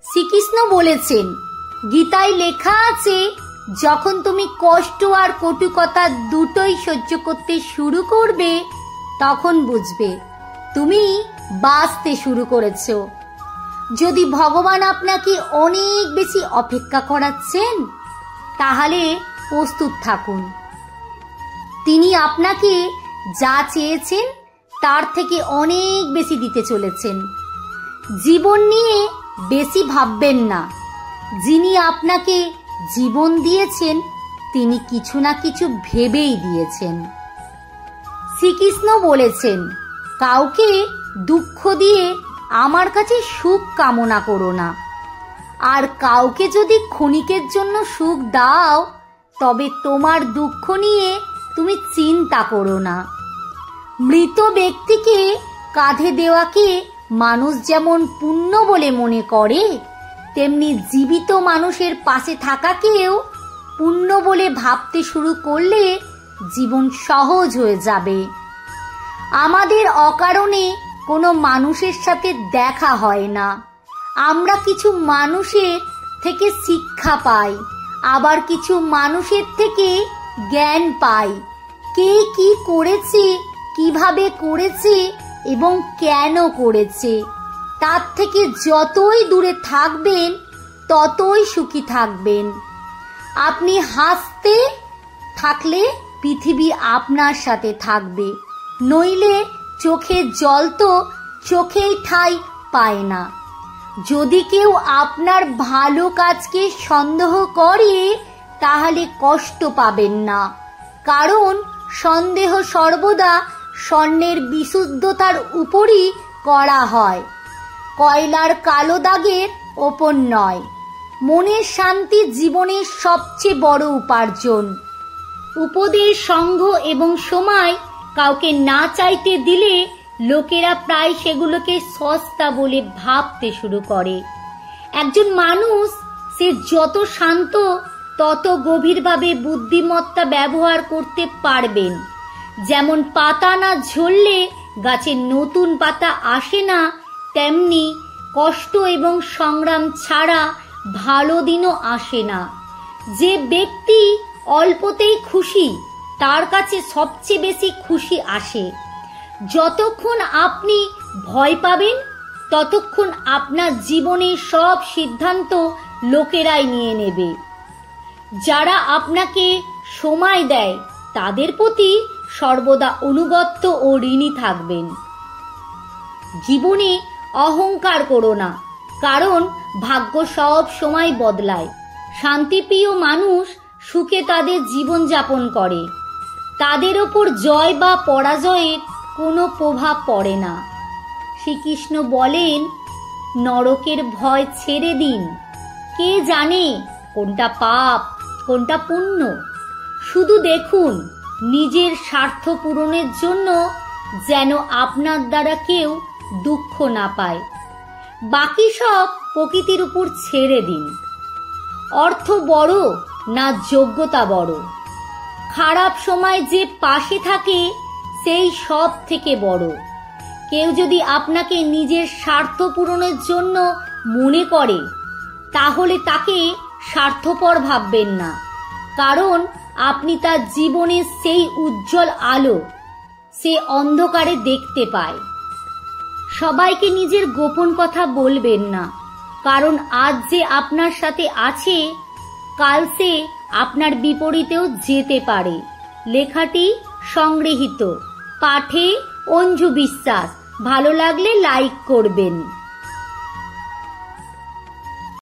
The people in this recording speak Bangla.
শ্রীকৃষ্ণ বলেছেন, গীতায় লেখা আছে, যখন তুমি কষ্ট আর কটুকতা দুটোই সহ্য করতে শুরু করবে, তখন বুঝবে তুমি বাঁচতে শুরু করেছো। যদি ভগবান আপনাকে অনেক বেশি অপেক্ষা করাচ্ছেন, তাহলে প্রস্তুত থাকুন। তিনি আপনাকে যা চেয়েছেন তার থেকে অনেক বেশি দিতে চলেছেন। জীবন নিয়ে বেশি ভাববেন না। যিনি আপনাকে জীবন দিয়েছেন, তিনি কিছু না কিছু ভেবেই দিয়েছেন। শ্রীকৃষ্ণ বলেছেন, কাউকে দুঃখ দিয়ে আমার কাছে সুখ কামনা করো না। আর কাউকে যদি ক্ষণিকের জন্য সুখ দাও, তবে তোমার দুঃখ নিয়ে তুমি চিন্তা করো না। মৃত ব্যক্তিকে কাঁধে দেওয়াকে মানুষ যেমন পুণ্য বলে মনে করে, তেমনি জীবিত মানুষের পাশে থাকাকেও পুণ্য বলে ভাবতে শুরু করলে জীবন সহজ হয়ে যাবে। আমাদের অকারণে কোনো মানুষের সাথে দেখা হয় না। আমরা কিছু মানুষের থেকে শিক্ষা পাই, আবার কিছু মানুষের থেকে জ্ঞান পাই। কে কি করেছে, কিভাবে করেছে এবং কেন করেছে, তার থেকে যতই দূরে থাকবেন ততই সুখী থাকবেন। আপনি হাসতে থাকলে পৃথিবী আপনার সাথে থাকবে, নইলে চোখের জল তো চোখেই ঠাঁই পায় না। যদি কেউ আপনার ভালো কাজকে সন্দেহ করে, তাহলে কষ্ট পাবেন না, কারণ সন্দেহ সর্বদা স্বর্ণের বিশুদ্ধতার উপরই করা হয়, কয়লার কালো দাগের ওপর নয়। মনের শান্তি জীবনের সবচেয়ে বড় উপার্জন। উপদেশ, সঙ্গ এবং সময় কাউকে না চাইতে দিলে লোকেরা প্রায় সেগুলোকে সস্তা বলে ভাবতে শুরু করে। একজন মানুষ সে যত শান্ত, তত গভীরভাবে বুদ্ধিমত্তা ব্যবহার করতে পারবেন। যেমন পাতা না ঝরলে গাছে নতুন পাতা আসে না, তেমনি কষ্ট এবং সংগ্রাম ছাড়া ভালো দিনও আসে না। যে ব্যক্তি অল্পতেই খুশি, তার কাছে সবচেয়ে বেশি খুশি আসে। যতক্ষণ আপনি ভয় পাবেন, ততক্ষণ আপনার জীবনের সব সিদ্ধান্ত লোকেরাই নিয়ে নেবে। যারা আপনাকে সময় দেয়, তাদের প্রতি সর্বদা অনুগত ও ঋণী থাকবেন। জীবনে অহংকার করো না, কারণ ভাগ্য সব সময় বদলায়। শান্তিপ্রিয় মানুষ সুখে তাদের জীবন যাপন করে। তাদের ওপর জয় বা পরাজয়ের কোনো প্রভাব পড়ে না। শ্রীকৃষ্ণ বলেন, নরকের ভয় ছেড়ে দিন। কে জানে কোনটা পাপ, কোনটা পুণ্য? শুধু দেখুন নিজের স্বার্থ পূরণের জন্য যেন আপনার দ্বারা কেউ দুঃখ না পায়। বাকি সব প্রকৃতির উপর ছেড়ে দিন। অর্থ বড় না যোগ্যতা বড়? খারাপ সময় যে পাশে থাকে, সেই সব থেকে বড়। কেউ যদি আপনাকে নিজের স্বার্থ পূরণের জন্য মনে করে, তাহলে তাকে স্বার্থপর ভাববেন না, কারণ আপনি তার জীবনের সেই উজ্জ্বল আলো সে অন্ধকারে দেখতে পায়। সবাইকে নিজের গোপন কথা বলবেন না, কারণ আজ যে আপনার সাথে আছে, কাল সে আপনার বিপরীতেও যেতে পারে। লেখাটি সংগৃহীত। পাঠে অঞ্জু বিশ্বাস। ভালো লাগলে লাইক করবেন।